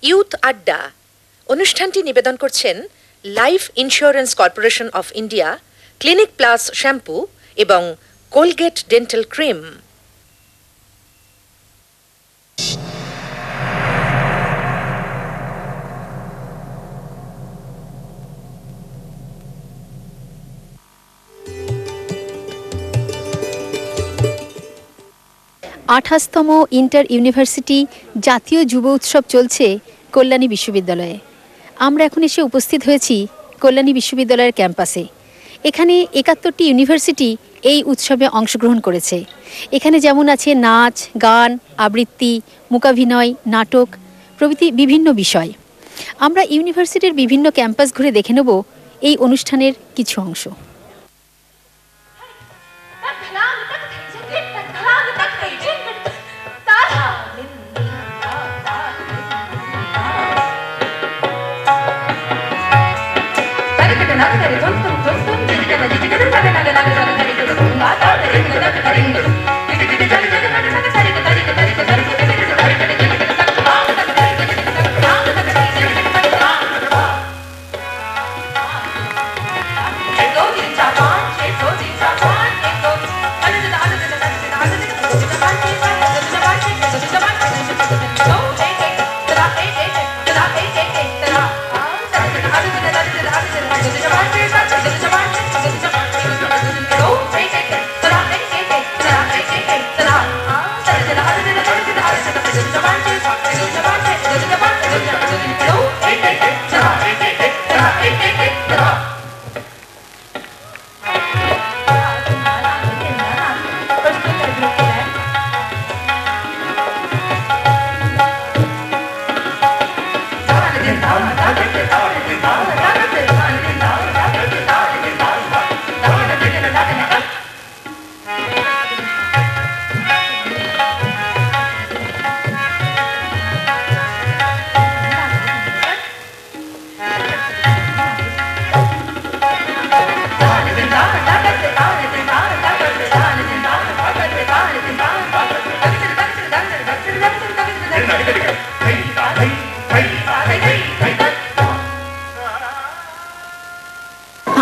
Youth আড্ডা অনুষ্ঠানটি নিবেদন করছেন life insurance corporation of India, clinic plus shampoo এবং কোলগেট ডেন্টাল ক্রিম। আঠাশতম ইন্টার ইউনিভার্সিটি জাতীয় যুব উৎসব চলছে কল্যাণী বিশ্ববিদ্যালয়ে। আমরা এখন এসে উপস্থিত হয়েছি কল্যাণী বিশ্ববিদ্যালয়ের ক্যাম্পাসে। এখানে ৭১টি ইউনিভার্সিটি এই উৎসবে অংশগ্রহণ করেছে। এখানে যেমন আছে নাচ, গান, আবৃত্তি, মূকাভিনয়, নাটক প্রভৃতি বিভিন্ন বিষয়। আমরা ইউনিভার্সিটির বিভিন্ন ক্যাম্পাস ঘুরে দেখে নেব এই অনুষ্ঠানের কিছু অংশ।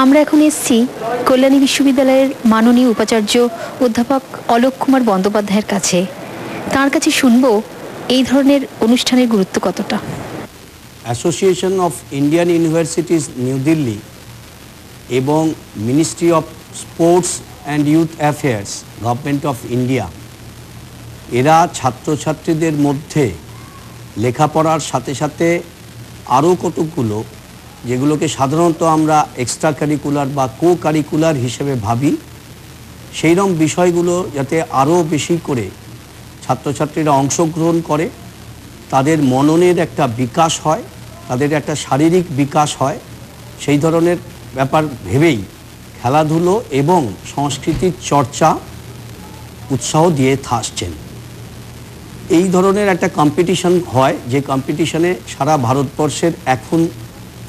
আমরা এখন এসেছি কল্যাণী বিশ্ববিদ্যালয়ের মাননীয় উপাচার্য অধ্যাপক অলোক কুমার বন্দ্যোপাধ্যায়ের কাছে। তার কাছে শুনবো এই ধরনের অনুষ্ঠানের গুরুত্ব কতটা। Association of Indian universities new Delhi এবং ministry of sports and youth affairs government of India এরা ছাত্রছাত্রীদের মধ্যে লেখাপড়ার সাথে সাথে আরও কতকগুলো যেগুলোকে সাধারণত আমরা এক্সট্রা কারিকুলার বা কো কারিকুলার হিসেবে ভাবি, সেইরকম বিষয়গুলো যাতে আরও বেশি করে ছাত্রছাত্রীরা অংশগ্রহণ করে, তাদের মননের একটা বিকাশ হয়, তাদের একটা শারীরিক বিকাশ হয়, সেই ধরনের ব্যাপার ভেবেই খেলাধুলো এবং সংস্কৃতির চর্চা উৎসাহ দিয়ে আসছেন। এই ধরনের একটা কম্পিটিশন হয়, যে কম্পিটিশনে সারা ভারতবর্ষের এখন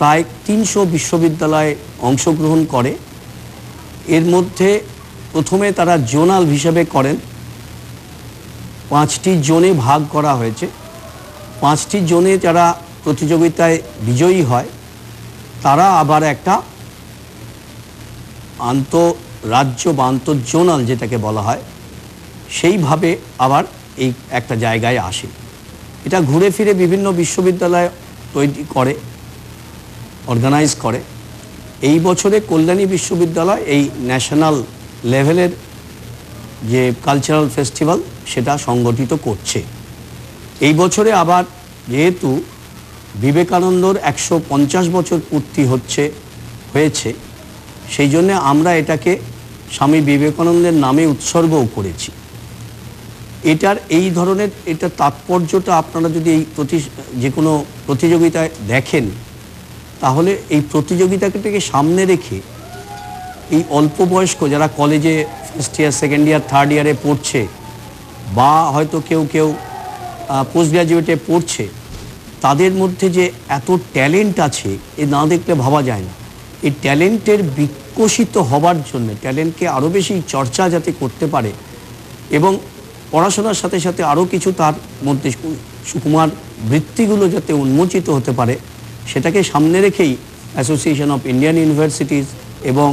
প্রায় ৩০০ বিশ্ববিদ্যালয় অংশগ্রহণ করে। এর মধ্যে প্রথমে তারা জোনাল হিসেবে করেন, ৫টি জোনে ভাগ করা হয়েছে। 5টি জোনে যারা প্রতিযোগিতায় বিজয়ী হয় তারা আবার একটা আন্তঃরাজ্য বা আন্তঃজোনাল যেটাকে বলা হয় সেইভাবে আবার এই একটা জায়গায় আসে। এটা ঘুরে ফিরে বিভিন্ন বিশ্ববিদ্যালয় তৈরি করে, অর্গানাইজ করে। এই বছরে কল্যাণী বিশ্ববিদ্যালয় এই ন্যাশনাল লেভেলের যে কালচারাল ফেস্টিভ্যাল সেটা সংগঠিত করছে। এই বছরে আবার যেহেতু বিবেকানন্দর 150 বছর পূর্তি হয়েছে, সেই জন্য আমরা এটাকে স্বামী বিবেকানন্দের নামে উৎসর্গও করেছি। এটার এই ধরনের এটা তাৎপর্যটা আপনারা যদি এই যে কোনো প্রতিযোগিতায় দেখেন তাহলে এই প্রতিযোগিতাটাকে সামনে রেখে এই অল্প বয়স্ক যারা কলেজে first year, second year, third ইয়ারে পড়ছে বা হয়তো কেউ পোস্ট গ্র্যাজুয়েটে পড়ছে, তাদের মধ্যে যে এত ট্যালেন্ট আছে এ না দেখলে ভাবা যায় না। এই ট্যালেন্টের বিকশিত হবার জন্য, ট্যালেন্টকে আরও বেশি চর্চা যাতে করতে পারে এবং পড়াশোনার সাথে সাথে আরও কিছু তার মধ্যে সুকুমার বৃত্তিগুলো যাতে উন্মোচিত হতে পারে সেটাকে সামনে রেখেই অ্যাসোসিয়েশন অফ ইন্ডিয়ান ইউনিভার্সিটিজ এবং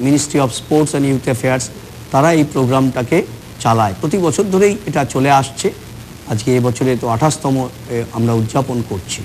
ministry of sports and youth affairs তারা এই প্রোগ্রামটাকে চালায়। প্রতি বছর ধরেই এটা চলে আসছে, আজকে এবছরে তো 28তম আমরা উদযাপন করছি।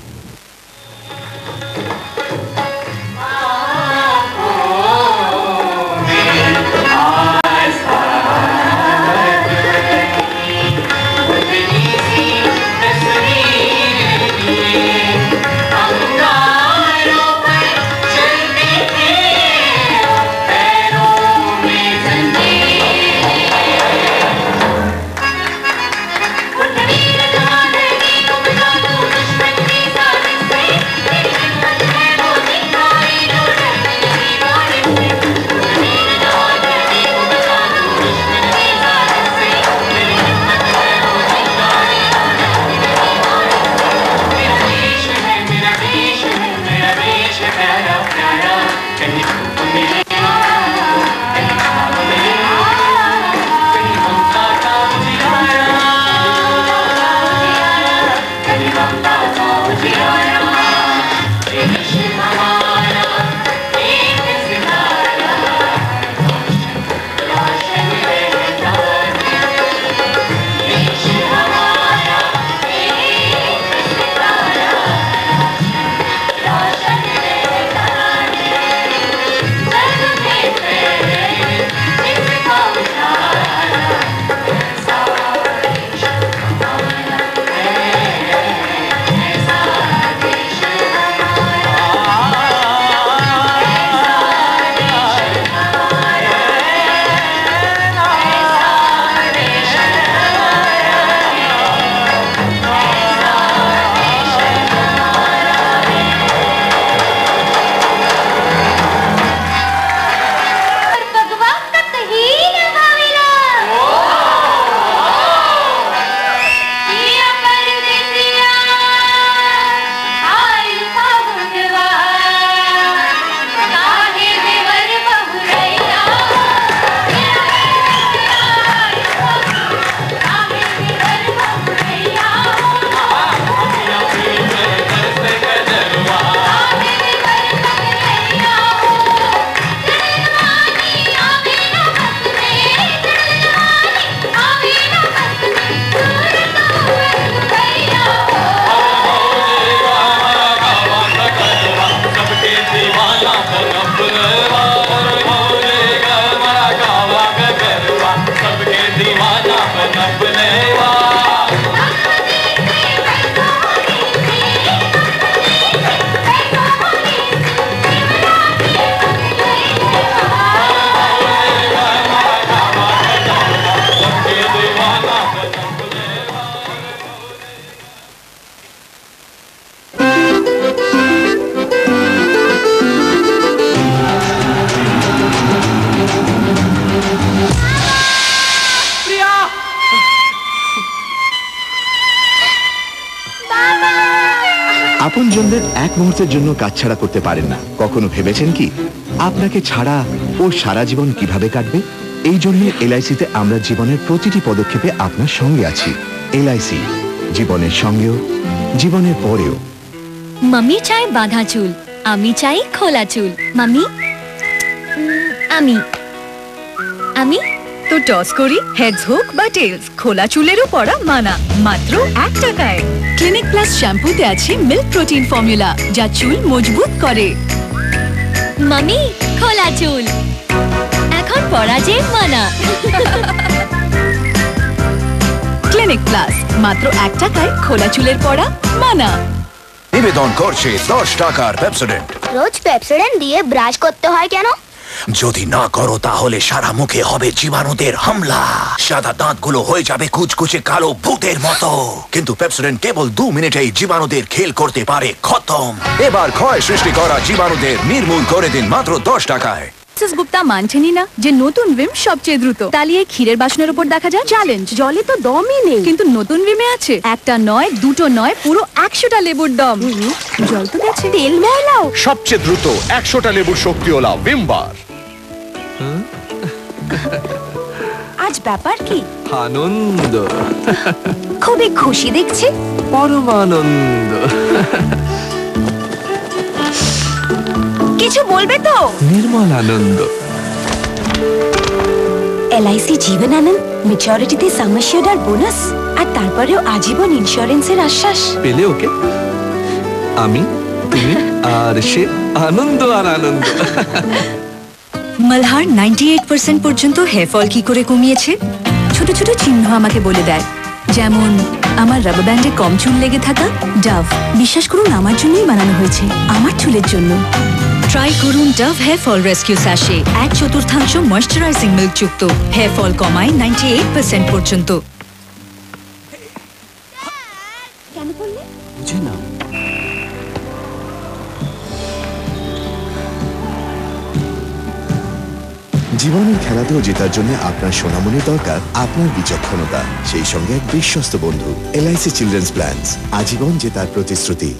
আপনজনদের এক মুহূর্তের জন্য কাছছাড়া করতে পারেন না। কখনো ভেবেছেন কি আপনাকে ছাড়া ও সারা জীবন কিভাবে কাটবে? এই জন্য এলআইসিতে আমরা জীবনের প্রতিটি পদক্ষেপে আপনার সঙ্গে আছি। এলআইসি, জীবনের সঙ্গেও জীবনের পরেও। মাম্মি চায় বাঁধা চুল, আমি চাই খোলা চুল। মাম্মি, আমি আমি তো টস করি, হেডস হোক বা টেলস, খোলা চুলেরও পড়া মানা, মাত্র 1 টাকায়। ক্লিনিক প্লাস শ্যাম্পুতে আছে মিল্ক প্রোটিন ফর্মুলা, যা চুল মজবুত করে। মাম্মি, খোলা চুল এখন পড়া যে মানা। ক্লিনিক প্লাস, মাত্র 1 টাকায় খোলা চুলের পড়া মানা। নিবেদন করছে 10 টাকার পেপসোডেন্ট। রোজ পেপসোডেন্ট দিয়ে ব্রাশ করতে হয় কেন? যদি না করো তাহলে সারা মুখে হবে জীবাণুদের হামলা, সাদা দাঁতগুলো হয়ে যাবে কুচকুচে কালো ভূতের মতো। কিন্তু পেপসোডেন্ট কেবল 2 মিনিটেই জীবাণুদের খেল করতে পারে খতম। এবার ক্ষয় সৃষ্টি করা জীবাণুদের নির্মূল করে দিন মাত্র 10 টাকায়। মিসেস গুপ্তা মানছেনই না যে নতুন ভিম সবচেয়ে দ্রুত। তালিয়ে ক্ষীরের বাসনের উপর দেখা যায় চ্যালেঞ্জ। জলে তো দমই নেই, কিন্তু নতুন ভিমে আছে একটা নয়, দুটো নয়, পুরো 100টা লেবুর দম। জল তো গেছে, তেল ময়লাও। সবচেয়ে দ্রুত 100টা লেবুর শক্তিওয়ালা ভিম বার। আজ ব্যাপার কি? আনন্দ, খুবই খুশি দেখছি। পরমানন্দ। কিছু বলবে তো? নির্মল আনন্দ। LIC জীবন আনন্দ, ম্যাচুরিটিতে সাম অ্যাসিওর্ড আর বোনাস, আর তারপরেও আজীবন ইন্স্যুরেন্সের আশ্বাস। পেলে ওকে, আমি, তুমি আর সে, আনন্দ আর আনন্দ। মালহার 98% পর্যন্ত হেয়ার ফল কি করে কমিয়েছে? ছোট ছোট চিহ্ন আমাকে বলে দেয়, যেমন আমার রাবার ব্যান্ডে কম চুল লেগে থাকা। ডাভ, বিশ্বাস করুন আমার জন্যই বানানো হয়েছে, আমার চুলের জন্য। ট্রাই করুন Dove hair fall rescue sachet, 1/4 moisturising milk যুক্ত, হেয়ার ফল কমায় 98% পর্যন্ত। কেন বললে? বুঝি না। জীবনের খেলাতেও জেতার জন্য আপনার সোনামণির দরকার আপনার বিচক্ষণতা, সেই সঙ্গে এক বিশ্বস্ত বন্ধু। LIC চিলড্রেন্স প্ল্যানস, আজীবন জেতার প্রতিশ্রুতি।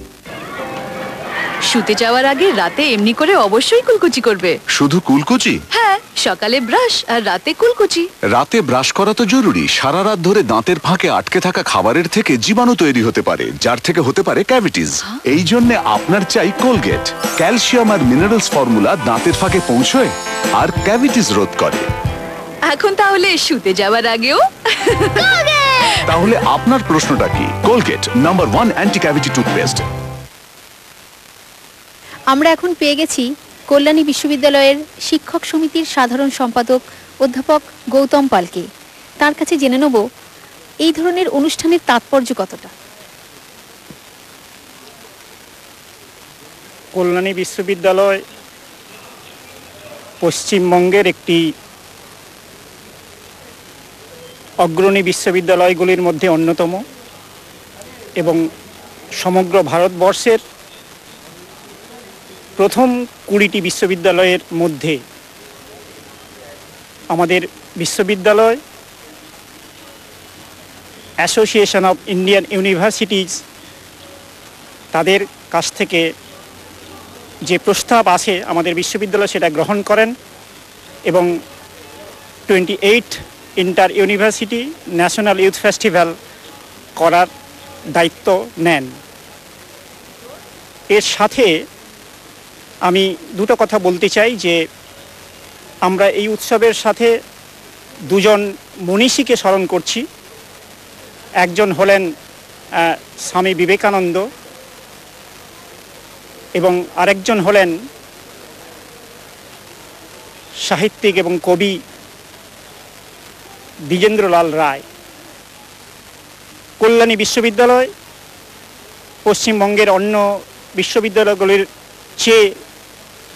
শুতে যাওয়ার আগে রাতে এমনি করে অবশ্যই কুলকুচি করবে। শুধু কুলকুচি? হ্যাঁ, সকালে ব্রাশ আর রাতে কুলকুচি। রাতে ব্রাশ করা তো জরুরি। সারা রাত ধরে দাঁতের ফাঁকে আটকে থাকা খাবারের থেকে জীবাণু তৈরি হতে পারে, যার থেকে হতে পারে ক্যাভিটিস। এই জন্য আপনার চাই কোলগেট। ক্যালসিয়াম আর মিনারেলস ফর্মুলা দাঁতের ফাঁকে পৌঁছয় আর ক্যাভিটিস রোধ করে। এখন তাহলে শুতে যাওয়ার আগেও তাহলে আপনার প্রশ্নটা কি? Colgate number 1 anti cavity toothpaste. আমরা এখন পেয়ে গেছি কল্যাণী বিশ্ববিদ্যালয়ের শিক্ষক সমিতির সাধারণ সম্পাদক অধ্যাপক গৌতম পালকে। তার কাছে জেনে নেব এই ধরনের অনুষ্ঠানের তাৎপর্য কতটা। কল্যাণী বিশ্ববিদ্যালয় পশ্চিমবঙ্গের একটি অগ্রণী বিশ্ববিদ্যালয়গুলির মধ্যে অন্যতম এবং সমগ্র ভারতবর্ষের প্রথম 20টি বিশ্ববিদ্যালয়ের মধ্যে আমাদের বিশ্ববিদ্যালয় অ্যাসোসিয়েশন অফ ইন্ডিয়ান ইউনিভার্সিটিজ তাদের কাছ থেকে যে প্রস্তাব আসে আমাদের বিশ্ববিদ্যালয় সেটা গ্রহণ করেন এবং 28 inter university national youth festival করার দায়িত্ব নেন। এর সাথে আমি দুটো কথা বলতে চাই যে আমরা এই উৎসবের সাথে দুজন মনীষীকে স্মরণ করছি। একজন হলেন স্বামী বিবেকানন্দ এবং আরেকজন হলেন সাহিত্যিক এবং কবি দ্বিজেন্দ্রলাল রায়। কল্যাণী বিশ্ববিদ্যালয় পশ্চিমবঙ্গের অন্য বিশ্ববিদ্যালয়গুলির চেয়ে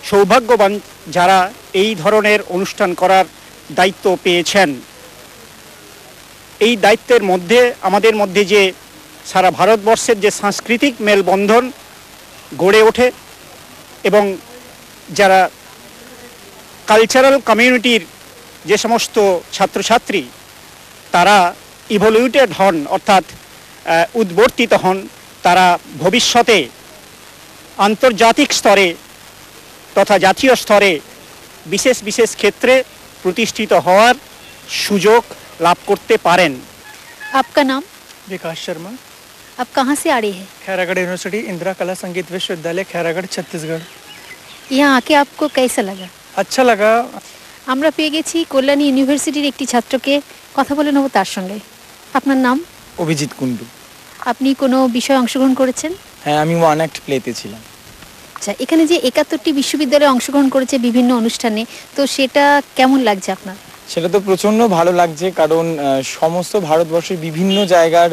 সৌভাগ্যবান যারা এই ধরনের অনুষ্ঠান করার দায়িত্ব পেয়েছেন। এই দায়িত্বের মধ্যে আমাদের মধ্যে যে সারা ভারতবর্ষের যে সাংস্কৃতিক মেলবন্ধন গড়ে ওঠে এবং যারা কালচারাল কমিউনিটির যে সমস্ত ছাত্রছাত্রী তারা ইভলিউটেড হন অর্থাৎ উদ্বর্তিত হন, তারা ভবিষ্যতে আন্তর্জাতিক স্তরে তথা জাতীয় স্তরে বিশেষ বিশেষ ক্ষেত্রে প্রতিষ্ঠিত হওয়ার সুযোগ লাভ করতে পারেন। आपका नाम? विकास शर्मा। आप कहाँ से आ रहे हैं? खैरागढ़ यूनिवर्सिटी इंदिरा कला संगीत विश्वविद्यालय खैरागढ़ छत्तीसगढ़। यहाँ आके आपको कैसा लगा? अच्छा लगा। আমরা পেয়ে গেছি কল্যাণী ইউনিভার্সিটির একটি ছাত্রকে, কথা বলে নেব তার সঙ্গে। আপনার নাম? অভিজিৎ কুন্ডু। আপনি কোনো বিষয়ে অংশগ্রহণ করেছেন? হ্যাঁ, আমি ওয়ান অ্যাক্ট প্লেতে ছিলাম। আচ্ছা, এখানে যে 71টি বিশ্ববিদ্যালয় অংশগ্রহণ করেছে বিভিন্ন অনুষ্ঠানে, তো সেটা কেমন লাগছে আপনার? সেটা তো প্রচণ্ড ভালো লাগছে, কারণ সমস্ত ভারতবর্ষের বিভিন্ন জায়গার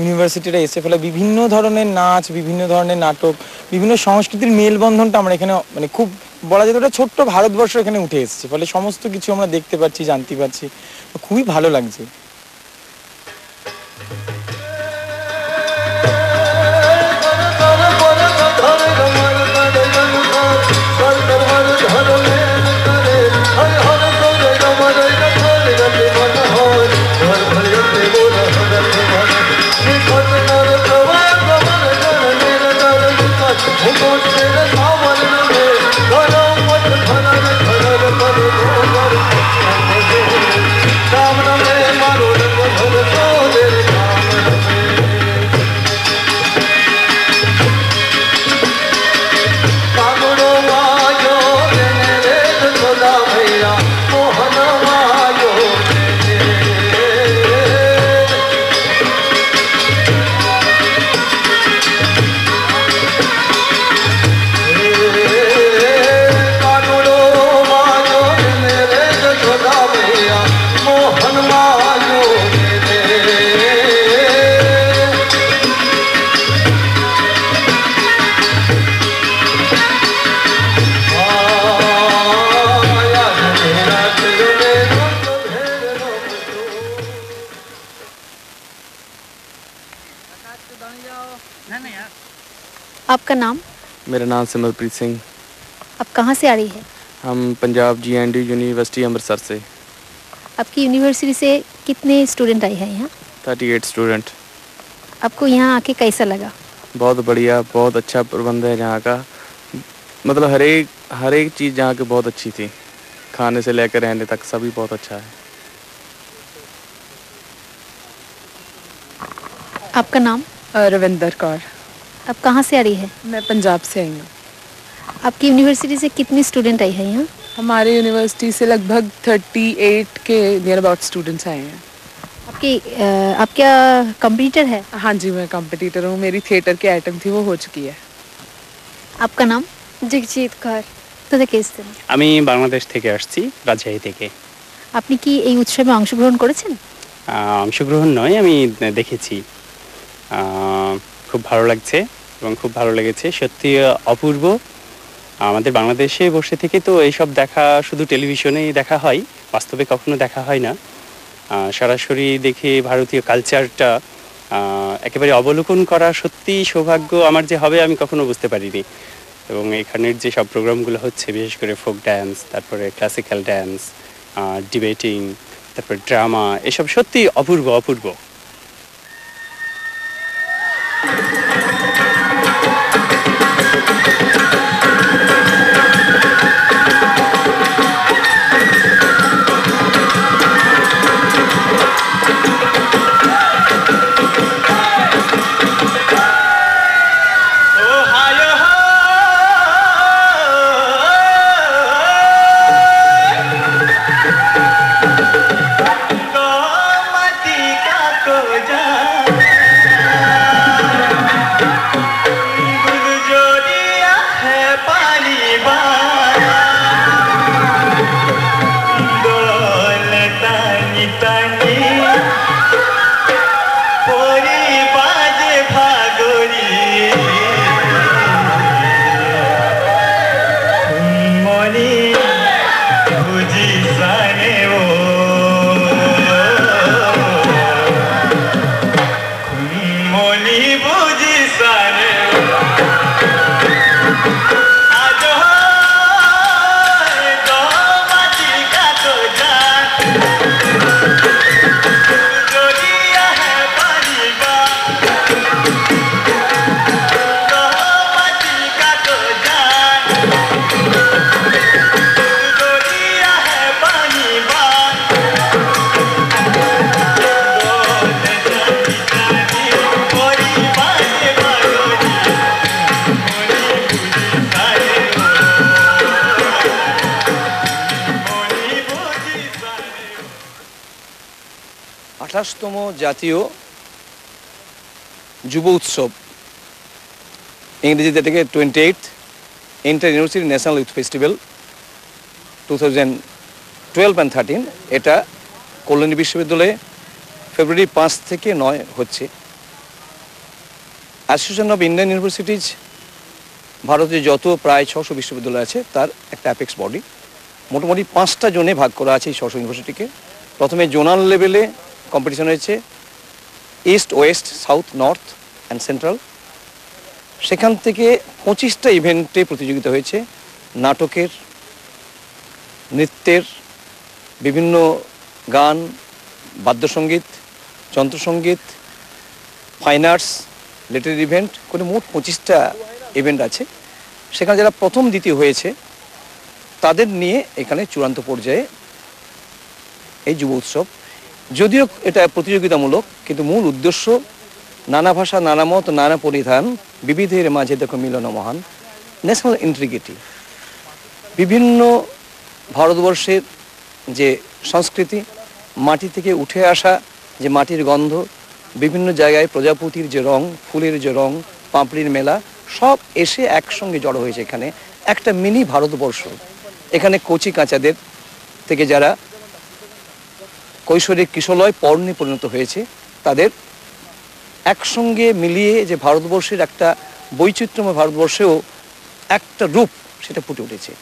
ইউনিভার্সিটিরা এসে ফেলে বিভিন্ন ধরনের নাচ, বিভিন্ন ধরনের নাটক, বিভিন্ন সংস্কৃতির মেলবন্ধনটা আমরা এখানে মানে খুব বলা যেত ওটা ছোট্ট ভারতবর্ষ এখানে উঠে এসেছে, ফলে সমস্ত কিছু আমরা দেখতে পাচ্ছি, জানতে পারছি, খুবই ভালো লাগছে। Ram Ram आपका नाम? मेरा नाम सिमरप्रीत सिंह। आप कहाँ से आ रही है? हम पंजाब GND यूनिवर्सिटी अमृतसर से। आपकी यूनिवर्सिटी से कितने स्टूडेंट आए हैं यहाँ? 38 स्टूडेंट। आपको यहाँ आके कैसा लगा? बहुत बढ़िया, बहुत अच्छा प्रबंध है यहाँ का। मतलब हर एक चीज़ यहाँ की बहुत अच्छी थी, खाने से लेकर रहने तक सभी बहुत अच्छा है। आपका नाम? रविंदर कौर। आप कहाँ से आ रही है? मैं पंजाब से आई हूँ। आपकी यूनिवर्सिटी से कितने स्टूडेंट आए हैं यहाँ? हमारे यूनिवर्सिटी से लगभग 38 के नियर अबाउट स्टूडेंट्स आए हैं। आप क्या कंपटीटर है? हाँ जी, मैं कंपटीटर हूँ। मेरी थिएटर की आइटम थी, वो हो चुकी है। आपका नाम? জগজিৎ কর। কোথা থেকে এসেছেন? আমি বাংলাদেশ থেকে আসছি, রাজশাহী থেকে। আপনি কি এই উৎসবে অংশগ্রহণ করেছেন? অংশগ্রহণ নয়, আমি দেখেছি। খুব ভালো লাগছে এবং খুব ভালো লেগেছে, সত্যি অপূর্ব। আমাদের বাংলাদেশে বসে থেকে তো এইসব দেখা শুধু টেলিভিশনেই দেখা হয়, বাস্তবে কখনো দেখা হয় না। সরাসরি দেখে ভারতীয় কালচারটা একেবারে অবলোকন করা সত্যি সৌভাগ্য আমার যে হবে আমি কখনো বুঝতে পারিনি। এবং এখানের যে সব প্রোগ্রামগুলো হচ্ছে, বিশেষ করে ফোক ড্যান্স, তারপরে ক্লাসিক্যাল ড্যান্স, ডিবেটিং, তারপরে ড্রামা, এসব সত্যি অপূর্ব অপূর্ব। তম জাতীয় যুব উৎসব, ইংরেজিতে এটাকে 28th inter university national youth festival 2012 and 13, এটা কল্যাণী বিশ্ববিদ্যালয়ে ফেব্রুয়ারি 5 থেকে 9 হচ্ছে। অ্যাসোসিয়েশন অফ ইন্ডিয়ান ইউনিভার্সিটিজ ভারতে যত প্রায় 600 বিশ্ববিদ্যালয় আছে তার একটা অ্যাপেক্স বডি। মোটামুটি 5টা জোনে ভাগ করা আছে এই 600 ইউনিভার্সিটিকে। প্রথমে জোনাল লেভেলে কম্পিটিশন হয়েছে, east, West, south, north and central. সেখান থেকে 25টা ইভেন্টে প্রতিযোগিতা হয়েছে, নাটকের, নৃত্যের, বিভিন্ন গান, বাদ্যসঙ্গীত, যন্ত্রসঙ্গীত, ফাইন আর্টস, লিটারেরি ইভেন্ট করে মোট 25টা ইভেন্ট আছে। সেখানে যারা প্রথম দ্বিতীয় হয়েছে তাদের নিয়ে এখানে চূড়ান্ত পর্যায়ে এই যুব উৎসব। যদিও এটা প্রতিযোগিতামূলক, কিন্তু মূল উদ্দেশ্য নানা ভাষা, নানা মত, নানা পরিধান, বিবিধের মাঝে দেখো মিলন মহান, ন্যাশনাল ইন্টিগ্রিটি। বিভিন্ন ভারতবর্ষের যে সংস্কৃতি, মাটি থেকে উঠে আসা যে মাটির গন্ধ, বিভিন্ন জায়গায় প্রজাপতির যে রং, ফুলের যে রং, পাপড়ির মেলা, সব এসে একসঙ্গে জড়ো হয়েছে এখানে একটা মিনি ভারতবর্ষ। এখানে কচি কাঁচাদের থেকে যারা কৈশোরিক কিশোরলয় পর্ণে পরিণত হয়েছে তাদের একসঙ্গে মিলিয়ে যে ভারতবর্ষের একটা বৈচিত্র্যময় ভারতবর্ষেও একটা রূপ সেটা ফুটে উঠেছে।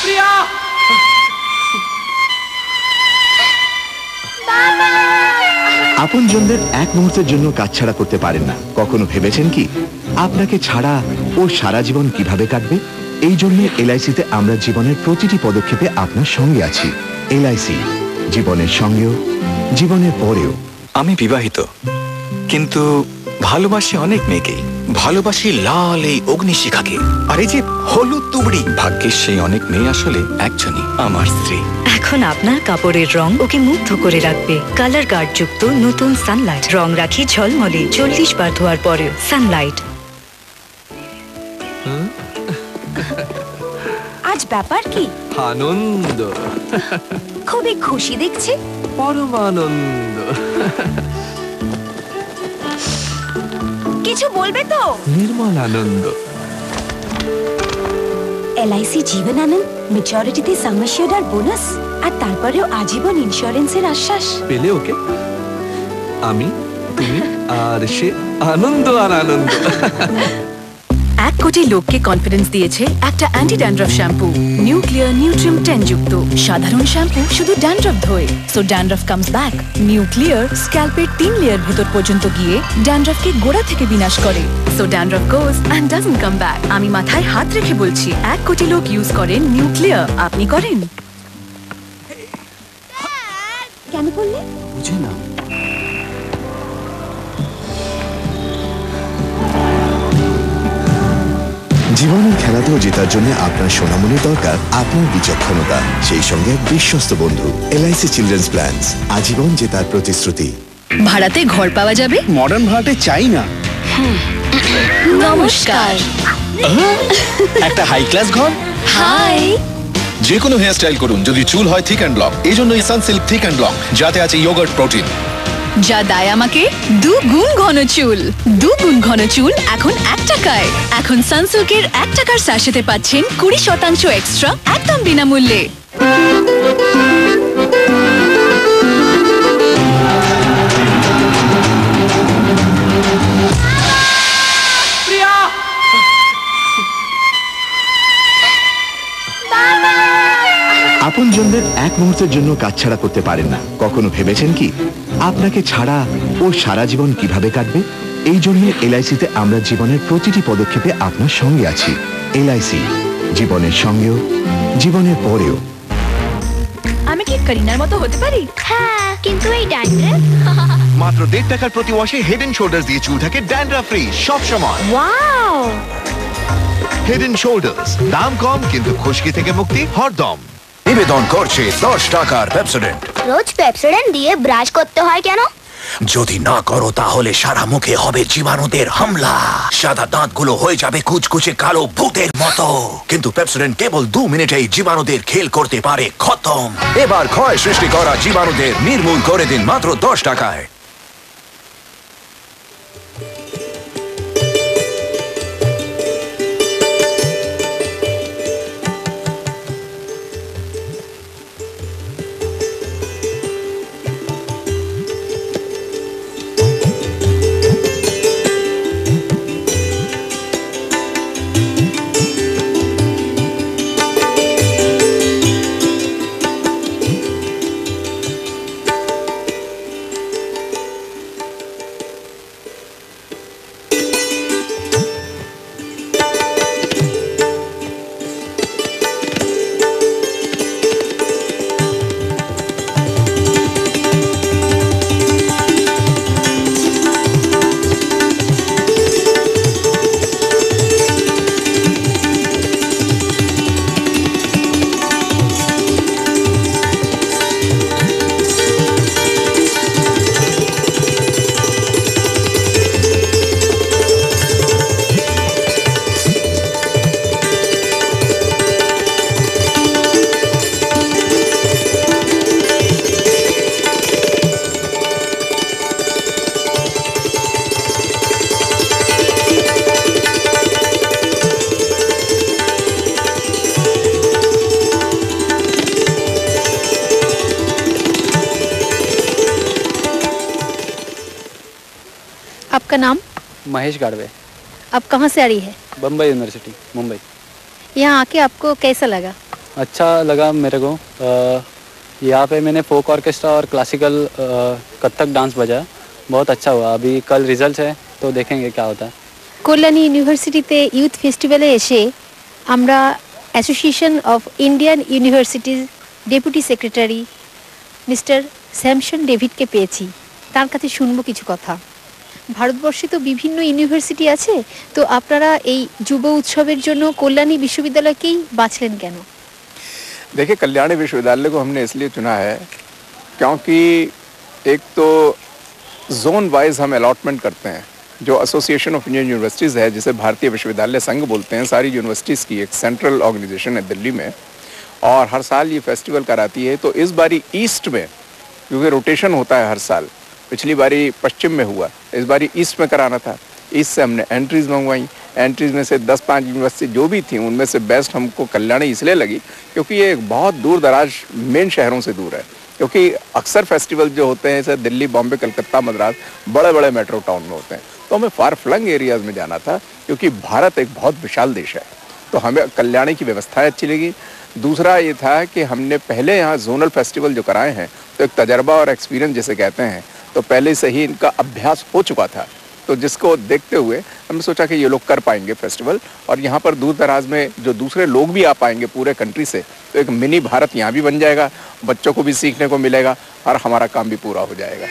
প্রিয় আপনজনদের এক মুহূর্তের জন্য কাছছাড়া করতে পারেন না। কখনো ভেবেছেন কি আপনাকে ছাড়া ও সারা জীবন কিভাবে কাটবে? এই জন্য এলআইসিতে আমরা জীবনের প্রতিটি পদক্ষেপে আপনার সঙ্গে আছি। এলআইসি, জীবনের সঙ্গেও জীবনের পরেও। আমি বিবাহিত, কিন্তু ভালোবাসি অনেক মেয়েকেই। ভালোবাসি লাল এই অগ্নিশিখাকে, আর এই যে হলুদ তুবড়ি। ভাগ্যের সেই অনেক মেয়ে আসলে একজনই, আমার স্ত্রী। এখন আপনার কাপড়ের রং ওকে মুগ্ধ করে রাখবে। কালার গার্ড যুক্ত নতুন সানলাইট, রং রাখি ঝলমলে 40 বার ধোয়ার পরেও। সানলাইট। আজ ব্যাপার কি? আনন্দ, খুবই খুশি দেখছি। পরমানন্দ। কিছু বলবে তো? নির্মল আনন্দ। এলআইসি জীবন আনন্দ, ম্যাচুরিটিতে সাম অ্যাসিওর্ড আর বোনাস, আর তারপরেও আজীবন ইন্স্যুরেন্সের আশ্বাস। পেলে ওকে আমি, তুমি আর সে, আনন্দ আর আনন্দ। 1 কোটি লোককে কনফিডেন্স দিয়েছে একটা anti dandruff shampoo, new clear Nutrium 10 যুক্ত। সাধারণ শ্যাম্পু শুধু ড্যান্ড্রফ ধোয়, so dandruff comes back. New clear স্ক্যাল্পের 3 লেয়ার ভেতর পর্যন্ত গিয়ে ড্যান্ড্রফকে গোড়া থেকে বিনাশ করে, so dandruff goes and doesn't come back. আমি মাথায় হাত রেখে বলছি, 1 কোটি লোক ইউজ করেন নিউ ক্লিয়ার। আপনি করেন? কেন করলে? বুঝে না। জীবনের খেলাতেও জেতার জন্য আপনার সোনামণির দরকার আপনার বিচক্ষণতা, সেই সঙ্গে এক বিশ্বস্ত বন্ধু। এলআইসি চিলড্রেন্স প্ল্যানস, আজীবন জেতার প্রতিশ্রুতি। ভাড়াতে ঘর পাওয়া যাবে? মডার্ন ভাড়াটে চাই না। নমস্কার। একটা হাই ক্লাস ঘর। হাই। যে কোনো হেয়ার স্টাইল করুন, যদি চুল হয় থিক অ্যান্ড লং। এই জন্য সানসিল্ক থিক অ্যান্ড লং, যাতে আছে ইয়োগার্ট প্রোটিন, যা দেয় আমাকে 2 গুণ ঘন চুল। 2 গুণ ঘন চুল এখন 1 টাকায়। এখন সানসিল্কের 1 টাকার স্যাশেতে পাচ্ছেন 20% এক্সট্রা একদম বিনামূল্যে। আপনজনদের এক মুহূর্তের জন্য কাছছাড়া করতে পারেন না। কখনো ভেবেছেন কি আপনাকে ছাড়া ও সারা জীবন কিভাবে কাটবে? এই জন্য এলআইসিতে আমরা জীবনের প্রতিটি পদক্ষেপে আপনার সঙ্গে আছি। এলআইসি, জীবনের সঙ্গেও জীবনের পরেও। আমি কি করিনার মতো হতে পারি? হ্যাঁ, কিন্তু এই ড্যান্ড্রফ। মাত্র 1.5 টাকার প্রতি ওয়াশে হেড এন্ড শোল্ডার্স দিয়ে চুল থাকে ড্যান্ড্রফ ফ্রি সব সময়। ওয়াও! হেড এন্ড শোল্ডার্স, দাম কম কিন্তু খুশকি থেকে মুক্তি হরদম। নিবেদন করছে 10 টাকার পেপসোডেন্ট। রোজ পেপসোডেন্ট দিয়ে ব্রাশ করতে হয় কেন? যদি না করো তাহলে সারা মুখে হবে জীবাণুদের হামলা। সাদা দাঁতগুলো হয়ে যাবে কুচকুচে কালো ভূতের মতো। কিন্তু পেপসোডেন্ট কেবল 2 মিনিটেই জীবাণুদের খেল করতে পারে খতম। এবার ক্ষয় সৃষ্টি করা জীবাণুদের নির্মূল করে দিন মাত্র 10 টাকায়। आपका नाम? महेश गाड़वे। आप कहाँ से आ रही है? बम्बई यूनिवर्सिटी, मुंबई। यहाँ आके आपको कैसा लगा? अच्छा लगा मेरे को। यहाँ पे मैंने फोक ऑर्केस्ट्रा और क्लासिकल कथक डांस बजाया बहुत अच्छा हुआ। अभी कल रिजल्ट है तो देखेंगे क्या होता है। কল্যাণী ইউনিভার্সিটিতে ইউথ ফেস্টিভ্যালে এসে আমরা অ্যাসোসিয়েশন অফ ইন্ডিয়ান ইউনিভার্সিটির ডেপুটি সেক্রেটারি মিস্টার স্যামসন ডেভিডকে পেয়েছি। তার কাছে শুনবো কিছু কথা। ভারতবর্ষে তো বিভিন্ন ইউনিভার্সিটি আছে, তো আপনারা এই যুব উৎসবের জন্য কল্যাণী বিশ্ববিদ্যালয়কেই বাছলেন কেন? देखिए, कल्याणी विश्वविद्यालय को हमने इसलिए चुना है क्योंकि एक तो जोन वाइज हम अलॉटमेंट करते हैं। जो एसोसिएशन ऑफ इंडियन यूनिवर्सिटीज़ है, जिसे भारतीय विश्वविद्यालय संघ बोलते हैं, सारी यूनिवर्सिटीज़ की एक सेंट्रल ऑर्गेनाइजेशन है दिल्ली में, और हर साल ये फेस्टिवल कराती है। तो इस बारी ईस्ट में, क्योंकि रोटेशन होता है हर साल, पिछली बारी पश्चिम में हुआ, इस बारी ईस्ट में कराना था। ईस्ट से हमने एंट्रीज मंगवाई। एंट्रीज में से 10-5 यूनिवर्सिटी जो भी थी, उनमें से बेस्ट हमको कल्याणी इसलिए लगी क्योंकि ये एक बहुत दूर दराज मेन शहरों से दूर है। क्योंकि अक्सर फेस्टिवल जो होते हैं जैसे दिल्ली, बॉम्बे, कलकत्ता, मद्रास, बड़े बड़े मेट्रो टाउन में होते हैं, तो हमें फार फ्लंग एरियाज में जाना था क्योंकि भारत एक बहुत विशाल देश है। तो हमें कल्याणी की व्यवस्थाएं अच्छी लगी। दूसरा ये था कि हमने पहले यहाँ जोनल फेस्टिवल जो कराए हैं, तो एक तजर्बा और एक्सपीरियंस जिसे कहते हैं, तो पहले से ही इनका अभ्यास हो चुका था। तो जिसको देखते हुए हमने सोचा कि ये लोग कर पाएंगे फेस्टिवल, और यहाँ पर दूर दराज में जो दूसरे लोग भी आ पाएंगे पूरे कंट्री से, तो एक मिनी भारत यहाँ भी बन जाएगा, बच्चों को भी सीखने को मिलेगा और हमारा काम भी पूरा हो जाएगा।